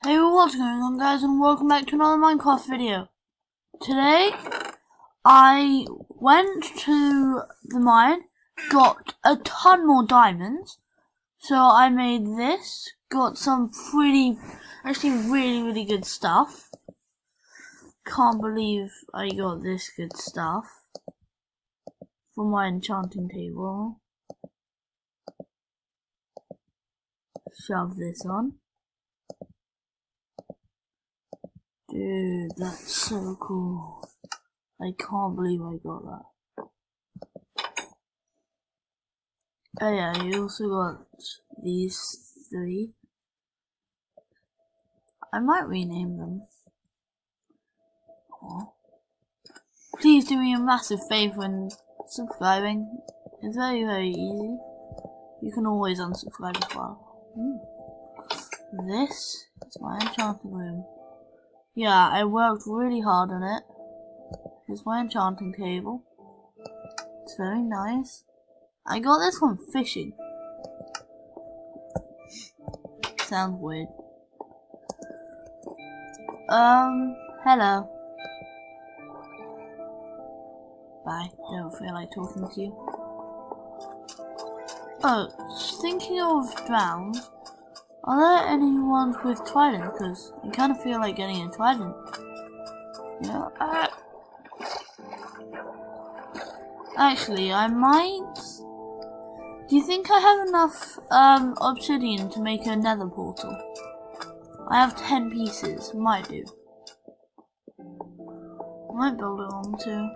Hey, what's going on, guys, and welcome back to another Minecraft video. Today, I went to the mine, got a ton more diamonds, so I made this, got some really good stuff. Can't believe I got this good stuff for my enchanting table. Shove this on. Dude, that's so cool. I can't believe I got that. Oh yeah, I also got these three. I might rename them. Oh. Please do me a massive favour and subscribing. It's very easy. You can always unsubscribe as well. This is my enchanting room. Yeah, I worked really hard on it. Here's my enchanting table. It's very nice. I got this from fishing. Sounds weird. Hello. Bye. Don't feel like talking to you. Oh, thinking of drowns. Are there any ones with trident? Because I kind of feel like getting a trident. You know, actually, I might. Do you think I have enough obsidian to make a nether portal? I have 10 pieces. Might do. Might build it on too.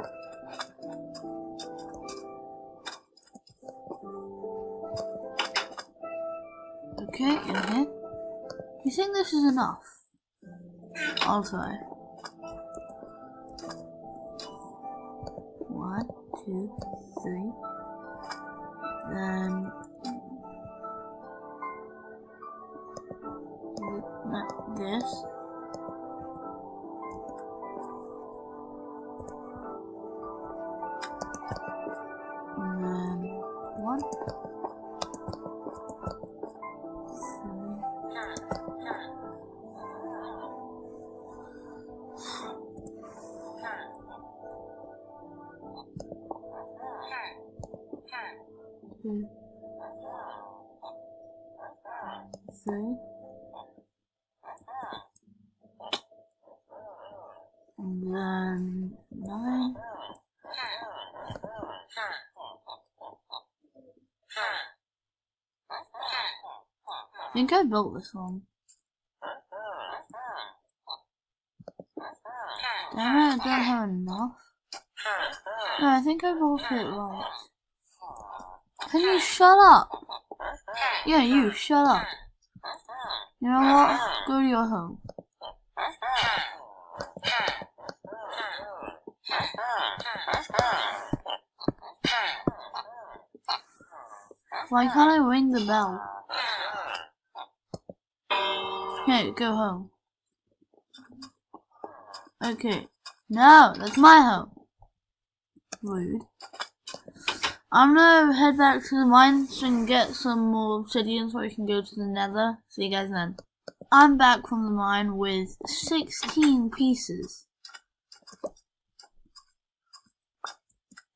Okay, in here. You think this is enough? I'll try. 1, 2, 3. Then this. And then 1. Two, 3, and then 9. I think I built this one. Damn it, I don't have enough. No, I think I built it right. Can you shut up? Yeah, you, shut up. You know what? Go to your home. Why can't I ring the bell? Hey, go home. Okay. No, that's my home. Rude. I'm gonna head back to the mines and get some more obsidian so we can go to the nether. See you guys then. I'm back from the mine with 16 pieces.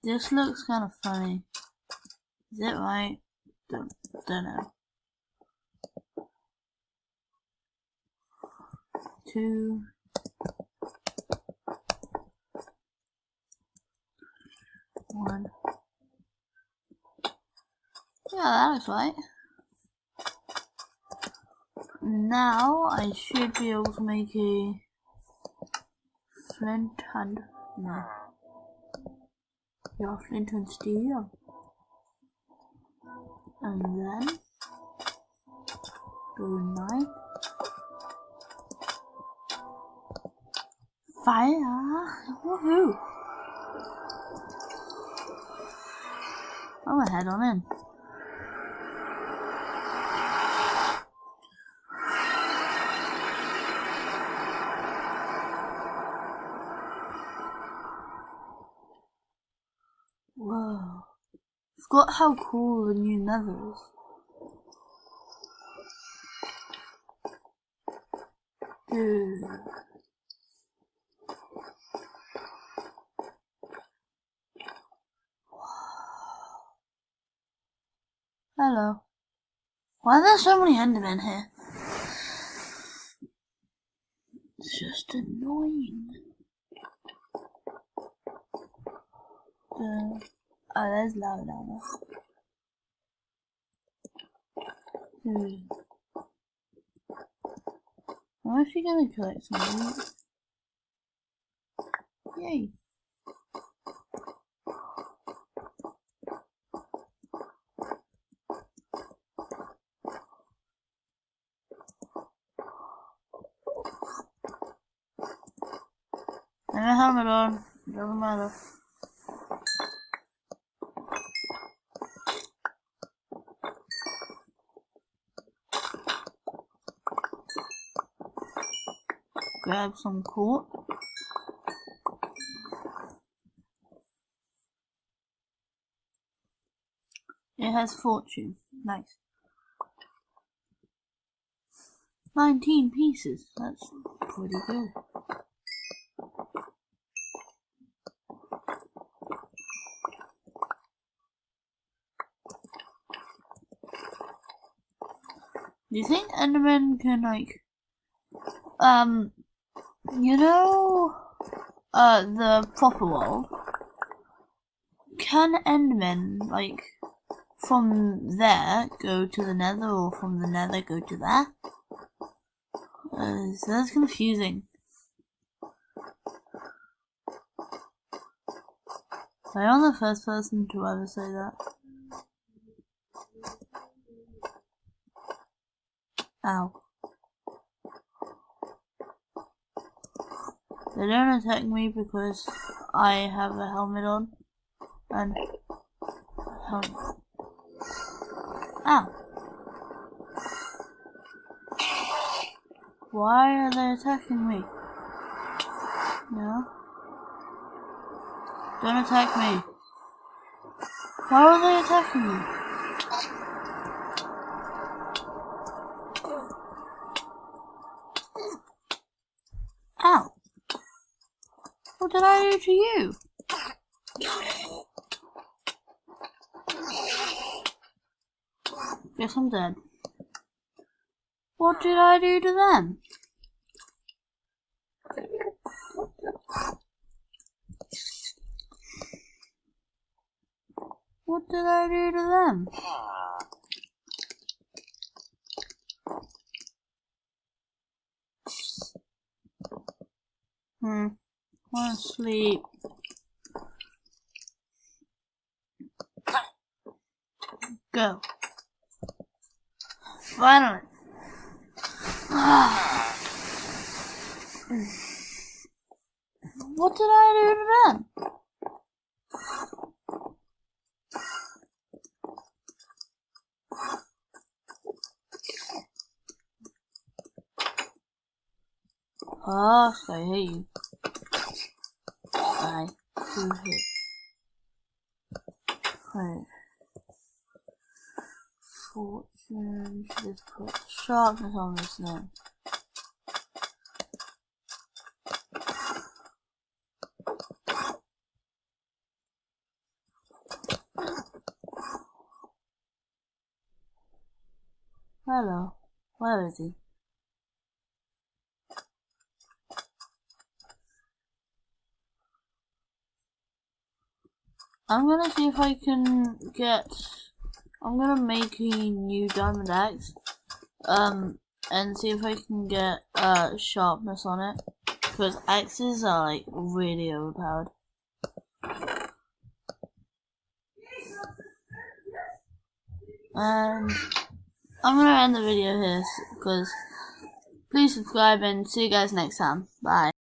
This looks kind of funny. Is it right? Don't know. 2. 1. Yeah, that looks right. Now I should be able to make a flint and flint and steel. And then go 9. Fire! Woohoo! I'm gonna head on in. Whoa. Forgot how cool the new nether is. Hello. Why are there so many Endermen here? It's just annoying. Oh, there's lava down there. I'm actually gonna collect some meat. Yay! And a helmet on, doesn't matter. Grab some quartz. It has fortune. Nice. 19 pieces. That's pretty good. Do you think Enderman can, like, you know, the proper world? Can Endermen, like, from there go to the Nether, or from the Nether go to there? That's confusing. I'm the first person to ever say that. Ow. They don't attack me because I have a helmet on. And helmet. Ow. Why are they attacking me? No. Don't attack me. Why are they attacking me? Ow. What did I do to you? Guess I'm dead. What did I do to them? What did I do to them? Wanna sleep. Go. Finally. What did I do to them? Oh, I hate you. I do hate. Wait. Fortune. Should just put sharpness on this then. Hello. Where is he? I'm gonna see if I can get. I'm gonna make a new diamond axe. And see if I can get sharpness on it. Because axes are like really overpowered. And I'm gonna end the video here because please subscribe and see you guys next time. Bye.